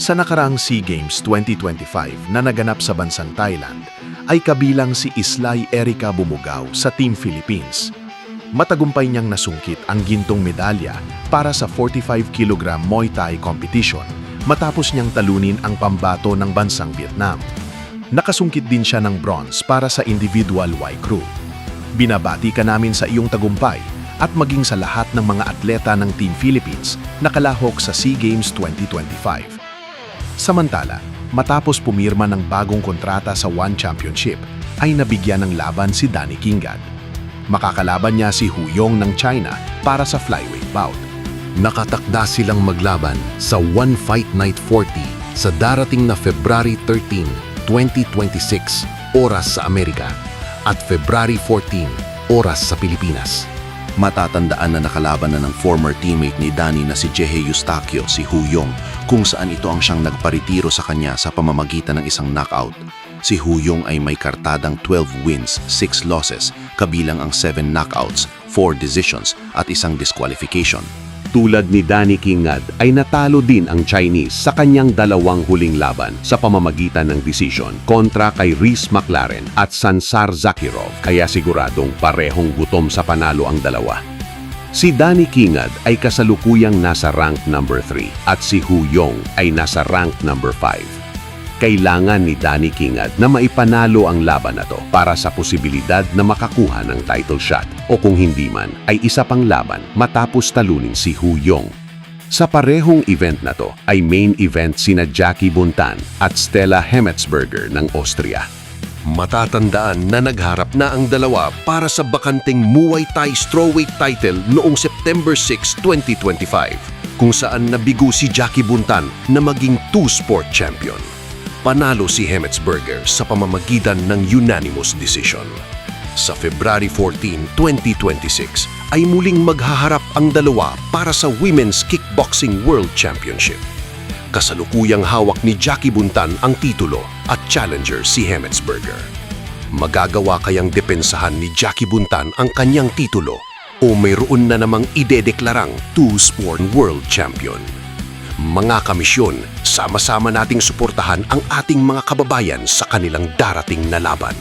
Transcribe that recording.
Sa nakaraang SEA Games 2025 na naganap sa bansang Thailand, ay kabilang si Islay Erica Bumugao sa Team Philippines. Matagumpay niyang nasungkit ang gintong medalya para sa 45 kg Muay Thai competition matapos niyang talunin ang pambato ng bansang Vietnam. Nakasungkit din siya ng bronze para sa individual Y crew. Binabati ka namin sa iyong tagumpay at maging sa lahat ng mga atleta ng Team Philippines na kalahok sa SEA Games 2025. Samantala, matapos pumirma ng bagong kontrata sa One Championship, ay nabigyan ng laban si Danny Kingad. Makakalaban niya si Hu Yong ng China para sa flyweight bout. Nakatakda silang maglaban sa One Fight Night 40 sa darating na February 13, 2026, oras sa Amerika, at February 14, oras sa Pilipinas. Matatandaan na nakalaban na ng former teammate ni Danny na si Jehe Eustaquio, si Hu Yong, kung saan ito ang siyang nagparitiro sa kanya sa pamamagitan ng isang knockout. Si Hu Yong ay may kartadang 12 wins, 6 losses, kabilang ang 7 knockouts, 4 decisions at isang disqualification. Tulad ni Danny Kingad ay natalo din ang Chinese sa kanyang dalawang huling laban sa pamamagitan ng decision kontra kay Rhys McLaren at Sansar Zakirov, kaya siguradong parehong gutom sa panalo ang dalawa. Si Danny Kingad ay kasalukuyang nasa rank number 3 at si Hu Yong ay nasa rank number 5. Kailangan ni Danny Kingad na maipanalo ang laban na to para sa posibilidad na makakuha ng title shot o kung hindi man ay isa pang laban matapos talunin si Hu Yong. Sa parehong event na to ay main event sina Jackie Buntan at Stella Hemmetsberger ng Austria. Matatandaan na nagharap na ang dalawa para sa bakanteng Muay Thai strawweight title noong September 6, 2025 kung saan nabigo si Jackie Buntan na maging two-sport champion. Panalo si Hemmetsberger sa pamamagitan ng unanimous decision. Sa February 14, 2026 ay muling maghaharap ang dalawa para sa Women's Kickboxing World Championship. Kasalukuyang hawak ni Jackie Buntan ang titulo at challenger si Hemmetsberger. Magagawa kayang depensahan ni Jackie Buntan ang kanyang titulo o mayroon na namang idedeklarang two-sport world champion? Mga kamisyon, sama-sama nating suportahan ang ating mga kababayan sa kanilang darating na laban.